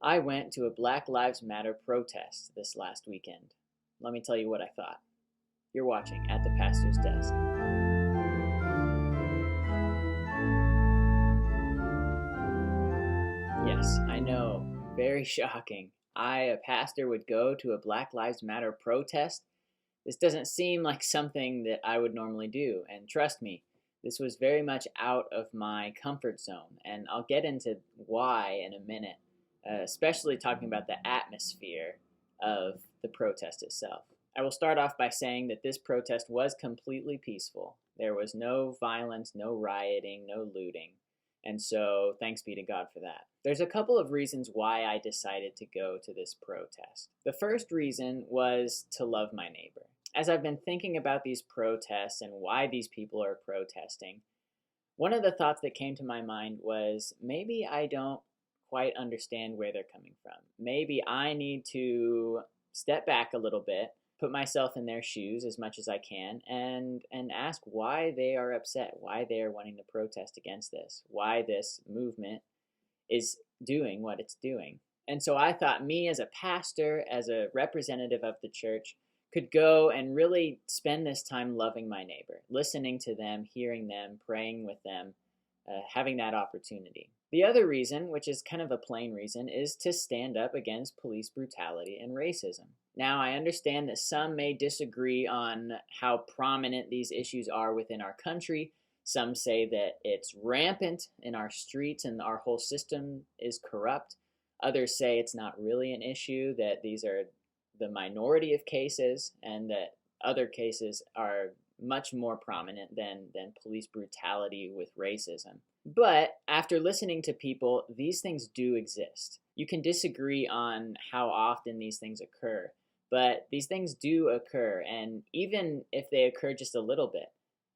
I went to a Black Lives Matter protest this last weekend. Let me tell you what I thought. You're watching At the Pastor's Desk. Yes, I know, very shocking. A pastor, would go to a Black Lives Matter protest? This doesn't seem like something that I would normally do, and trust me, this was very much out of my comfort zone, and I'll get into why in a minute, especially talking about the atmosphere of the protest itself. I will start off by saying that this protest was completely peaceful. There was no violence, no rioting, no looting. And so, thanks be to God for that. There's a couple of reasons why I decided to go to this protest. The first reason was to love my neighbor. As I've been thinking about these protests and why these people are protesting, one of the thoughts that came to my mind was maybe I don't quite understand where they're coming from. Maybe I need to step back a little bit, put myself in their shoes as much as I can, and ask why they are upset, why they are wanting to protest against this, why this movement is doing what it's doing. And so I thought me as a pastor, as a representative of the church, could go and really spend this time loving my neighbor, listening to them, hearing them, praying with them, having that opportunity. The other reason, which is kind of a plain reason, is to stand up against police brutality and racism. Now, I understand that some may disagree on how prominent these issues are within our country. Some say that it's rampant in our streets and our whole system is corrupt. Others say it's not really an issue, that these are the minority of cases, and that other cases are much more prominent than police brutality with racism. But after listening to people, these things do exist. You can disagree on how often these things occur, but these things do occur, and even if they occur just a little bit,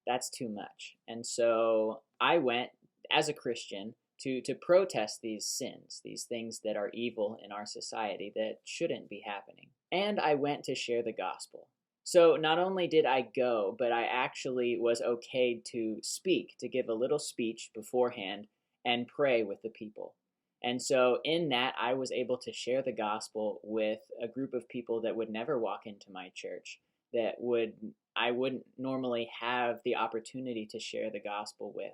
that's too much. And so I went, as a Christian, to protest these sins, these things that are evil in our society that shouldn't be happening. And I went to share the gospel. So not only did I go, but I actually was okayed to speak, to give a little speech beforehand and pray with the people. And so in that, I was able to share the gospel with a group of people that would never walk into my church, that I wouldn't normally have the opportunity to share the gospel with.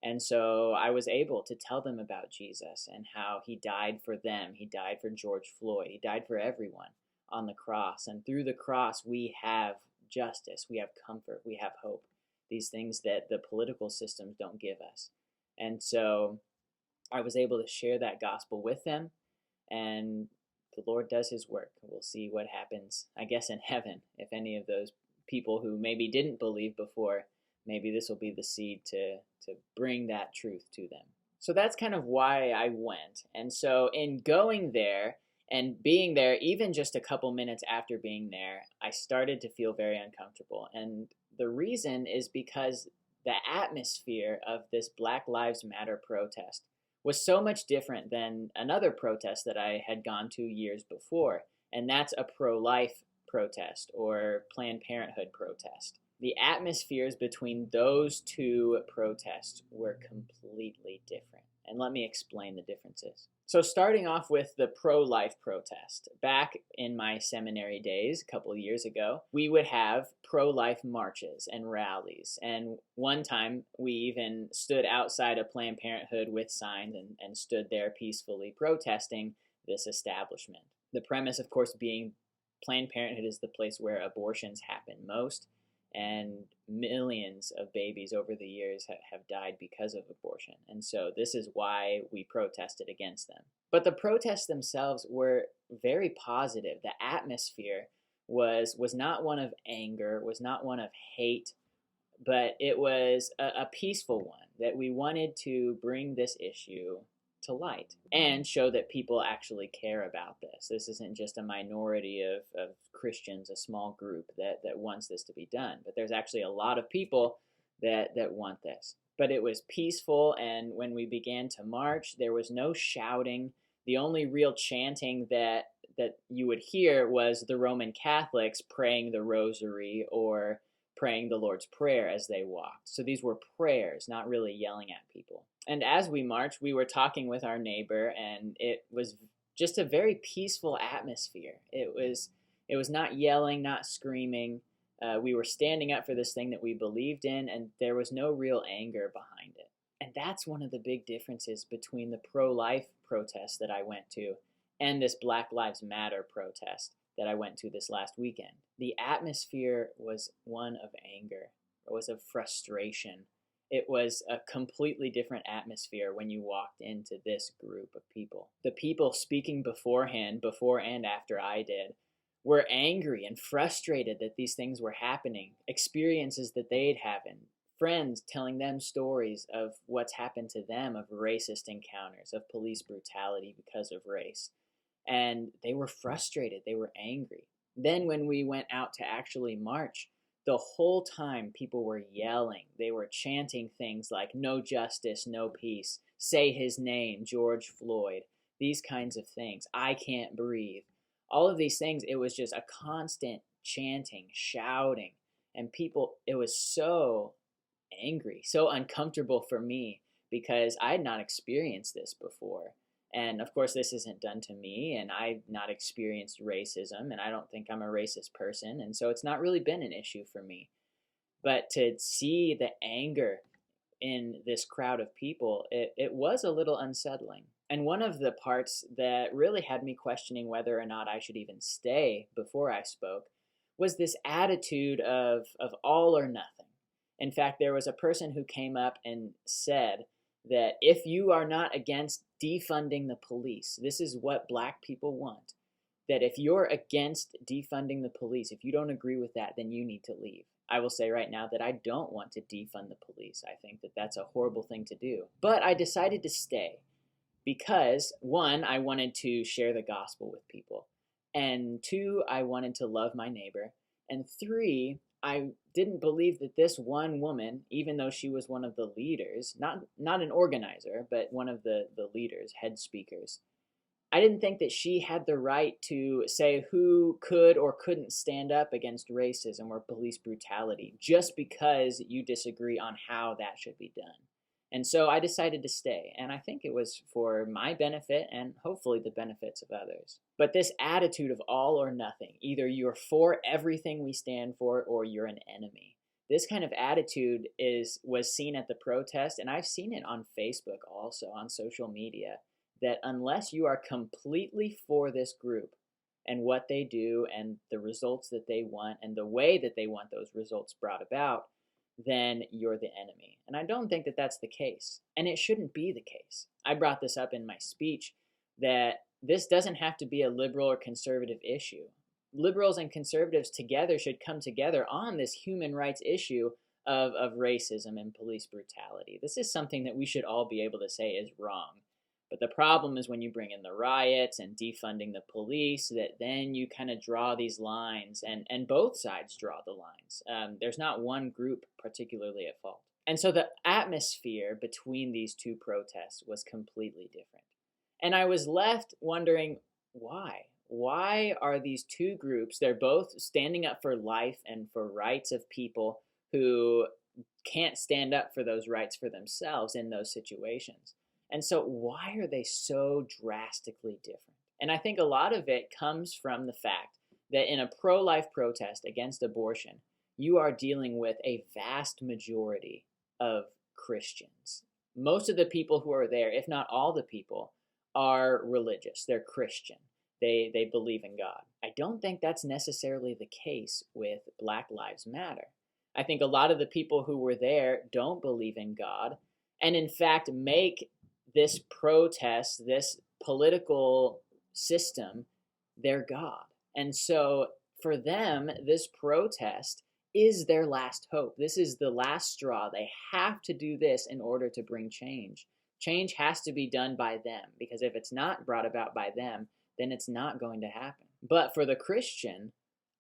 And so I was able to tell them about Jesus and how he died for them. He died for George Floyd. He died for everyone on the cross. And through the cross, we have justice, we have comfort, we have hope. These things that the political systems don't give us. And so I was able to share that gospel with them, and the Lord does his work. We'll see what happens, I guess, in heaven, if any of those people who maybe didn't believe before, maybe this will be the seed to bring that truth to them. So that's kind of why I went. And so in going there and being there, even just a couple minutes after being there, I started to feel very uncomfortable. And the reason is because the atmosphere of this Black Lives Matter protest was so much different than another protest that I had gone to years before. And that's a pro-life protest or Planned Parenthood protest. The atmospheres between those two protests were completely different. And let me explain the differences. So starting off with the pro-life protest, back in my seminary days, a couple of years ago, we would have pro-life marches and rallies. And one time we even stood outside of Planned Parenthood with signs and stood there peacefully protesting this establishment. The premise, of course, being Planned Parenthood is the place where abortions happen most, and millions of babies over the years have died because of abortion. And so this is why we protested against them. But the protests themselves were very positive. The atmosphere was not one of anger, was not one of hate, but it was a peaceful one, that we wanted to bring this issue to light and show that people actually care about this. This isn't just a minority of Christians, a small group that wants this to be done, but there's actually a lot of people that want this. But it was peaceful, and when we began to march, there was no shouting. The only real chanting that you would hear was the Roman Catholics praying the rosary or praying the Lord's Prayer as they walked. So these were prayers, not really yelling at people. And as we marched, we were talking with our neighbor, and it was just a very peaceful atmosphere. It was not yelling, not screaming. We were standing up for this thing that we believed in, and there was no real anger behind it. And that's one of the big differences between the pro-life protest that I went to and this Black Lives Matter protest that I went to this last weekend. The atmosphere was one of anger. It was of frustration. It was a completely different atmosphere when you walked into this group of people. The people speaking beforehand, before and after I did, were angry and frustrated that these things were happening, experiences that they'd having, friends telling them stories of what's happened to them, of racist encounters, of police brutality because of race. And they were frustrated, they were angry. Then when we went out to actually march, the whole time people were yelling. They were chanting things like no justice, no peace, say his name, George Floyd, these kinds of things. I can't breathe. All of these things, it was just a constant chanting, shouting, and people, it was so angry, so uncomfortable for me because I had not experienced this before. And of course, this isn't done to me, and I've not experienced racism, and I don't think I'm a racist person, and so it's not really been an issue for me. But to see the anger in this crowd of people, it was a little unsettling. And one of the parts that really had me questioning whether or not I should even stay before I spoke was this attitude of all or nothing. In fact, there was a person who came up and said that if you are not against defunding the police, this is what Black people want, that if you're against defunding the police, if you don't agree with that, then you need to leave. I will say right now that I don't want to defund the police. I think that that's a horrible thing to do. But I decided to stay because, one, I wanted to share the gospel with people, and two, I wanted to love my neighbor, and three, I didn't believe that this one woman, even though she was one of the leaders, not an organizer, but one of the leaders, head speakers, I didn't think that she had the right to say who could or couldn't stand up against racism or police brutality just because you disagree on how that should be done. And so I decided to stay, and I think it was for my benefit and hopefully the benefits of others. But this attitude of all or nothing, either you're for everything we stand for or you're an enemy. This kind of attitude was seen at the protest, and I've seen it on Facebook also, on social media, that unless you are completely for this group and what they do and the results that they want and the way that they want those results brought about, then you're the enemy. And I don't think that that's the case. And it shouldn't be the case. I brought this up in my speech that this doesn't have to be a liberal or conservative issue. Liberals and conservatives together should come together on this human rights issue of racism and police brutality. This is something that we should all be able to say is wrong. But the problem is when you bring in the riots and defunding the police, that then you kind of draw these lines, and both sides draw the lines. There's not one group particularly at fault. And so the atmosphere between these two protests was completely different. And I was left wondering, why? Why are these two groups, they're both standing up for life and for rights of people who can't stand up for those rights for themselves in those situations. And so why are they so drastically different? And I think a lot of it comes from the fact that in a pro-life protest against abortion, you are dealing with a vast majority of Christians. Most of the people who are there, if not all the people, are religious. They're Christian. They believe in God. I don't think that's necessarily the case with Black Lives Matter. I think a lot of the people who were there don't believe in God, and in fact make this protest, this political system, their God. And so for them, this protest is their last hope. This is the last straw. They have to do this in order to bring change. Change has to be done by them, because if it's not brought about by them, then it's not going to happen. But for the Christian,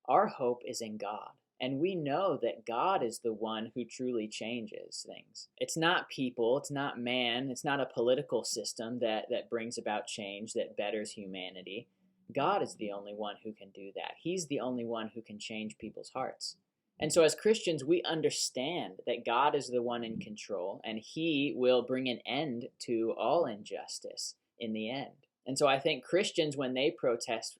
our hope is in God. And we know that God is the one who truly changes things. It's not people, it's not man, it's not a political system that brings about change, that betters humanity. God is the only one who can do that. He's the only one who can change people's hearts. And so as Christians, we understand that God is the one in control, and He will bring an end to all injustice in the end. And so I think Christians, when they protest,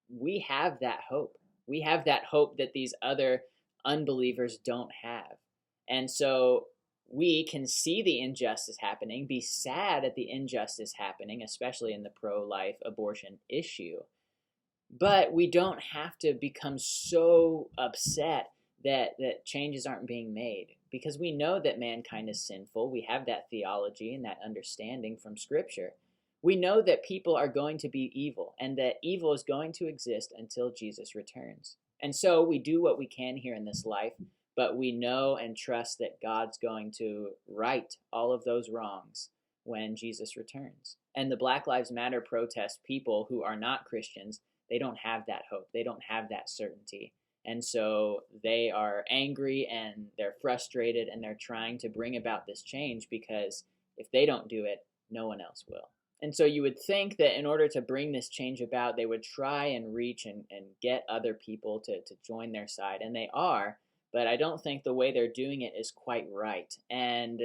we have that hope. We have that hope that these other unbelievers don't have. And so we can see the injustice happening, be sad at the injustice happening, especially in the pro-life abortion issue. But we don't have to become so upset that changes aren't being made, because we know that mankind is sinful. We have that theology and that understanding from Scripture. We know that people are going to be evil and that evil is going to exist until Jesus returns. And so we do what we can here in this life, but we know and trust that God's going to right all of those wrongs when Jesus returns. And the Black Lives Matter protest people who are not Christians, they don't have that hope. They don't have that certainty. And so they are angry and they're frustrated and they're trying to bring about this change, because if they don't do it, no one else will. And so you would think that in order to bring this change about, they would try and reach and get other people to join their side. And they are, but I don't think the way they're doing it is quite right. And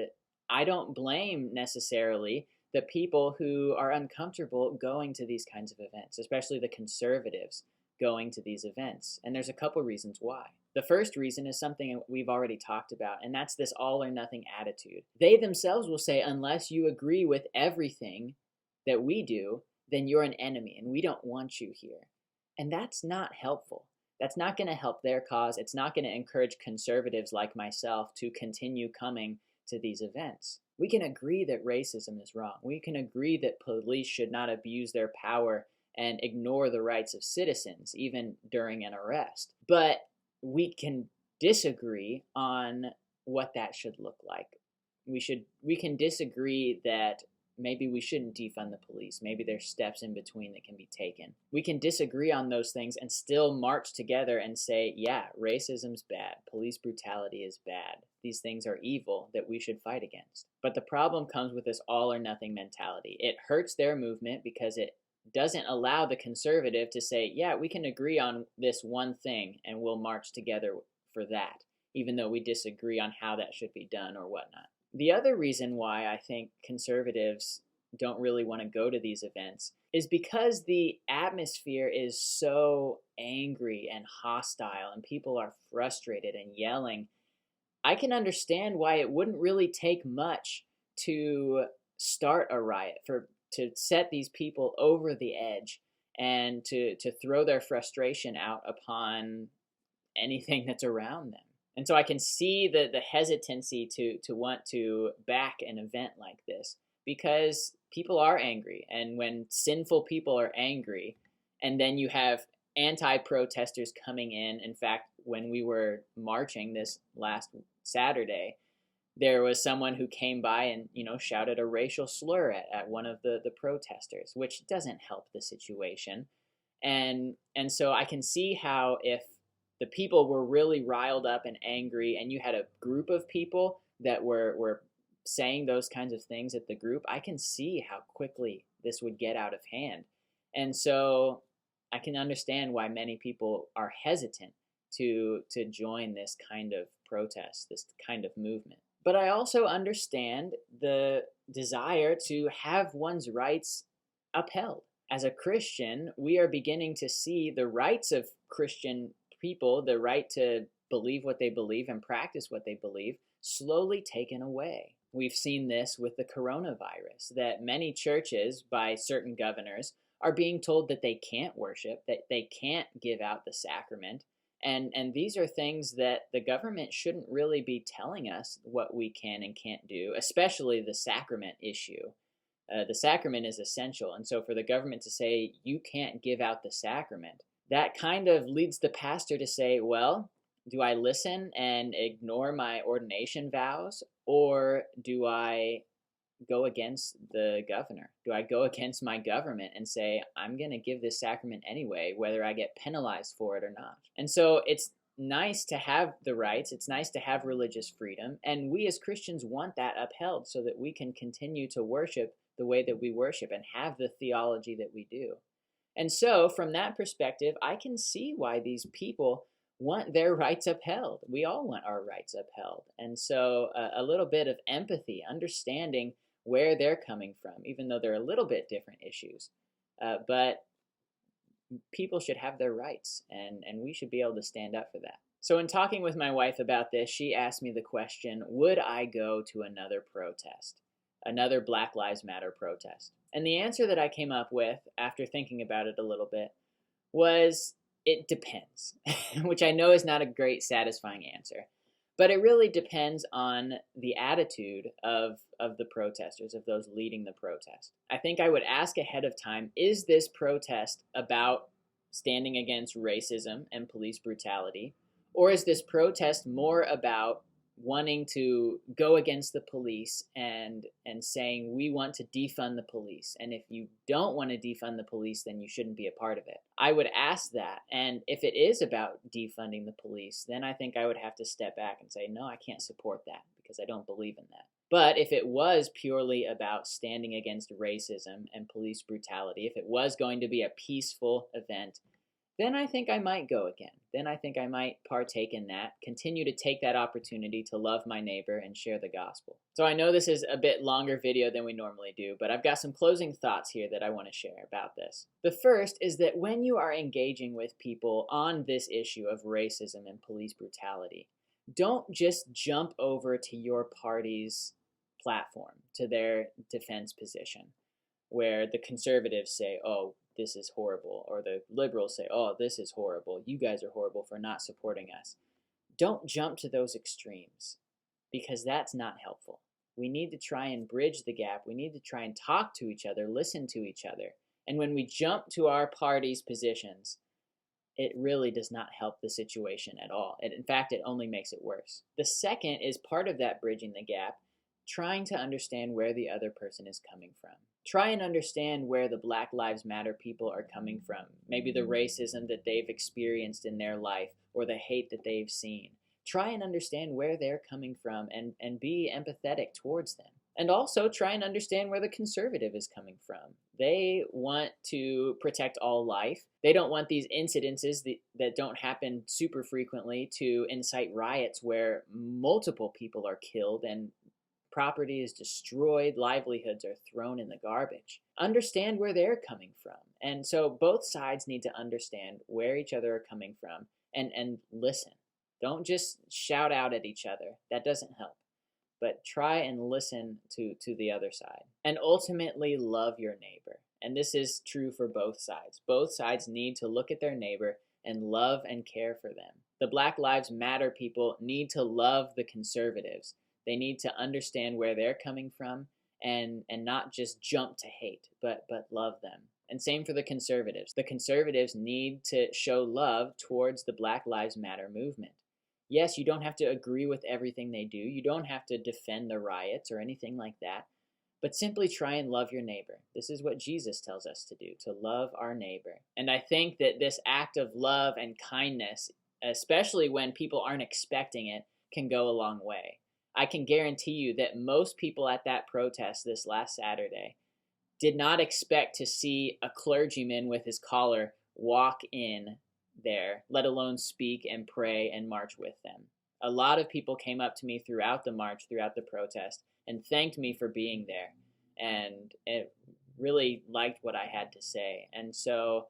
I don't blame necessarily the people who are uncomfortable going to these kinds of events, especially the conservatives going to these events. And there's a couple reasons why. The first reason is something we've already talked about, and that's this all or nothing attitude. They themselves will say, unless you agree with everything that we do, then you're an enemy and we don't want you here. And that's not helpful. That's not going to help their cause. It's not going to encourage conservatives like myself to continue coming to these events. We can agree that racism is wrong. We can agree that police should not abuse their power and ignore the rights of citizens, even during an arrest. But we can disagree on what that should look like. We can disagree that maybe we shouldn't defund the police. Maybe there's steps in between that can be taken. We can disagree on those things and still march together and say, yeah, racism's bad. Police brutality is bad. These things are evil that we should fight against. But the problem comes with this all or nothing mentality. It hurts their movement because it doesn't allow the conservative to say, yeah, we can agree on this one thing and we'll march together for that, even though we disagree on how that should be done or whatnot. The other reason why I think conservatives don't really want to go to these events is because the atmosphere is so angry and hostile and people are frustrated and yelling. I can understand why it wouldn't really take much to start a riot, to set these people over the edge and to throw their frustration out upon anything that's around them. And so I can see the hesitancy to want to back an event like this, because people are angry. And when sinful people are angry, and then you have anti-protesters coming in fact, when we were marching this last Saturday, there was someone who came by and, shouted a racial slur at one of the protesters, which doesn't help the situation. And so I can see how if the people were really riled up and angry, and you had a group of people that were saying those kinds of things at the group, I can see how quickly this would get out of hand. And so I can understand why many people are hesitant to join this kind of protest, this kind of movement. But I also understand the desire to have one's rights upheld. As a Christian, we are beginning to see the rights of Christian people, the right to believe what they believe and practice what they believe, slowly taken away. We've seen this with the coronavirus, that many churches, by certain governors, are being told that they can't worship, that they can't give out the sacrament. And these are things that the government shouldn't really be telling us what we can and can't do, especially the sacrament issue. The sacrament is essential. And so for the government to say, you can't give out the sacrament, that kind of leads the pastor to say, well, do I listen and ignore my ordination vows, or do I go against the governor? Do I go against my government and say, I'm going to give this sacrament anyway, whether I get penalized for it or not? And so it's nice to have the rights. It's nice to have religious freedom. And we as Christians want that upheld so that we can continue to worship the way that we worship and have the theology that we do. And so from that perspective, I can see why these people want their rights upheld. We all want our rights upheld. And so a little bit of empathy, understanding where they're coming from, even though they're a little bit different issues, but people should have their rights, and we should be able to stand up for that. So in talking with my wife about this, she asked me the question, would I go to another protest, another Black Lives Matter protest? And the answer that I came up with after thinking about it a little bit was, it depends, which I know is not a great satisfying answer. But it really depends on the attitude of the protesters, of those leading the protest. I think I would ask ahead of time, is this protest about standing against racism and police brutality? Or is this protest more about wanting to go against the police and saying we want to defund the police, and if you don't want to defund the police, then you shouldn't be a part of it? I would ask that, and if it is about defunding the police, then I think I would have to step back and say, no, I can't support that because I don't believe in that. But if it was purely about standing against racism and police brutality, if it was going to be a peaceful event, then I think I might go again. Then I think I might partake in that, continue to take that opportunity to love my neighbor and share the gospel. So I know this is a bit longer video than we normally do, but I've got some closing thoughts here that I want to share about this. The first is that when you are engaging with people on this issue of racism and police brutality, don't just jump over to your party's platform, to their defense position, where the conservatives say, oh, this is horrible, or the liberals say, oh, this is horrible, you guys are horrible for not supporting us. Don't jump to those extremes, because that's not helpful. We need to try and bridge the gap. We need to try and talk to each other, listen to each other. And when we jump to our party's positions, it really does not help the situation at all. In fact, it only makes it worse. The second is part of that bridging the gap, trying to understand where the other person is coming from. Try and understand where the Black Lives Matter people are coming from. Maybe the racism that they've experienced in their life, or the hate that they've seen. Try and understand where they're coming from and be empathetic towards them. And also try and understand where the conservative is coming from. They want to protect all life. They don't want these incidences that don't happen super frequently to incite riots where multiple people are killed and property is destroyed, livelihoods are thrown in the garbage. Understand where they're coming from. And so both sides need to understand where each other are coming from and listen. Don't just shout out at each other. That doesn't help. But try and listen to the other side. And ultimately love your neighbor. And this is true for both sides. Both sides need to look at their neighbor and love and care for them. The Black Lives Matter people need to love the conservatives. They need to understand where they're coming from and not just jump to hate, but love them. And same for the conservatives. The conservatives need to show love towards the Black Lives Matter movement. Yes, you don't have to agree with everything they do. You don't have to defend the riots or anything like that. But simply try and love your neighbor. This is what Jesus tells us to do, to love our neighbor. And I think that this act of love and kindness, especially when people aren't expecting it, can go a long way. I can guarantee you that most people at that protest this last Saturday did not expect to see a clergyman with his collar walk in there, let alone speak and pray and march with them. A lot of people came up to me throughout the march, throughout the protest, and thanked me for being there, and it really liked what I had to say. And so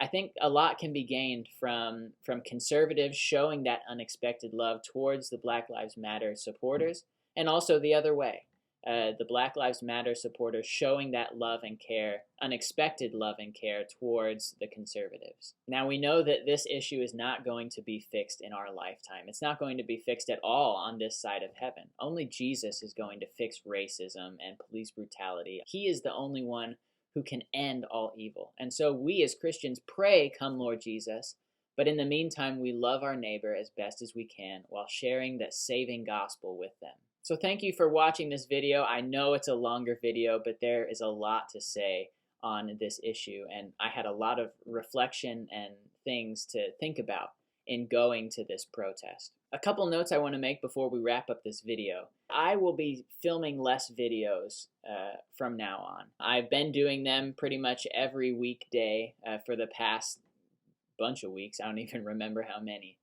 I think a lot can be gained from conservatives showing that unexpected love towards the Black Lives Matter supporters, and also the other way. The Black Lives Matter supporters showing that love and care, unexpected love and care towards the conservatives. Now we know that this issue is not going to be fixed in our lifetime. It's not going to be fixed at all on this side of heaven. Only Jesus is going to fix racism and police brutality. He is the only one who can end all evil. And so we as Christians pray, come Lord Jesus, but in the meantime we love our neighbor as best as we can while sharing that saving gospel with them. So thank you for watching this video. I know it's a longer video, but there is a lot to say on this issue, and I had a lot of reflection and things to think about in going to this protest. A couple notes I want to make before we wrap up this video. I will be filming less videos from now on. I've been doing them pretty much every weekday for the past bunch of weeks. I don't even remember how many.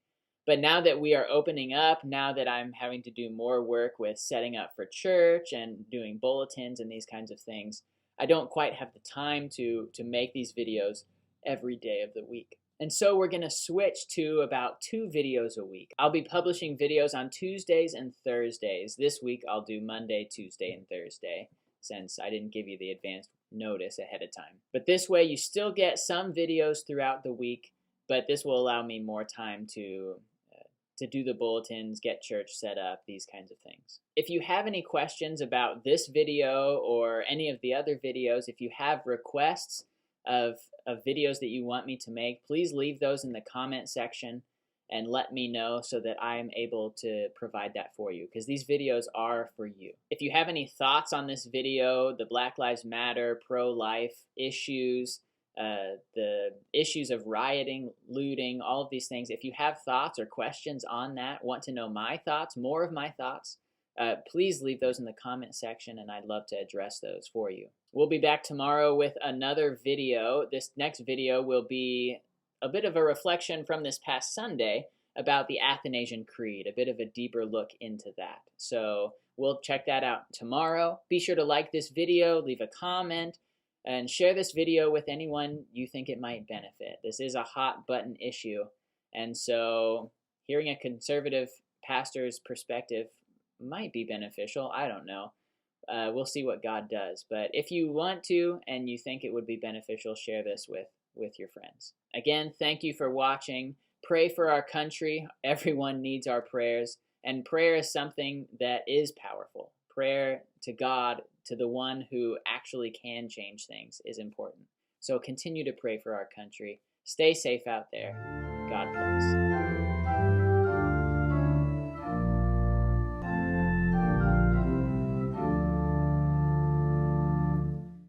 But now that we are opening up, now that I'm having to do more work with setting up for church and doing bulletins and these kinds of things, I don't quite have the time to make these videos every day of the week. And so we're going to switch to about 2 videos a week. I'll be publishing videos on Tuesdays and Thursdays. This week I'll do Monday, Tuesday, and Thursday, since I didn't give you the advance notice ahead of time. But this way you still get some videos throughout the week, but this will allow me more time to do the bulletins, get church set up, these kinds of things. If you have any questions about this video or any of the other videos, if you have requests of videos that you want me to make, please leave those in the comment section and let me know so that I'm able to provide that for you, because these videos are for you. If you have any thoughts on this video, the Black Lives Matter, pro-life issues, the issues of rioting, looting, all of these things, if you have thoughts or questions on that, want to know my thoughts, more of my thoughts, please leave those in the comment section and I'd love to address those for you. We'll be back tomorrow with another video. This next video will be a bit of a reflection from this past Sunday about the Athanasian Creed, a bit of a deeper look into that. So we'll check that out tomorrow. Be sure to like this video, leave a comment, and share this video with anyone you think it might benefit. This is a hot button issue, and so hearing a conservative pastor's perspective might be beneficial. I don't know. We'll see what God does. But if you want to and you think it would be beneficial, share this with your friends. Again, thank you for watching. Pray for our country. Everyone needs our prayers, and prayer is something that is powerful. Prayer to God, to the one who actually can change things, is important. So continue to pray for our country. Stay safe out there. God bless.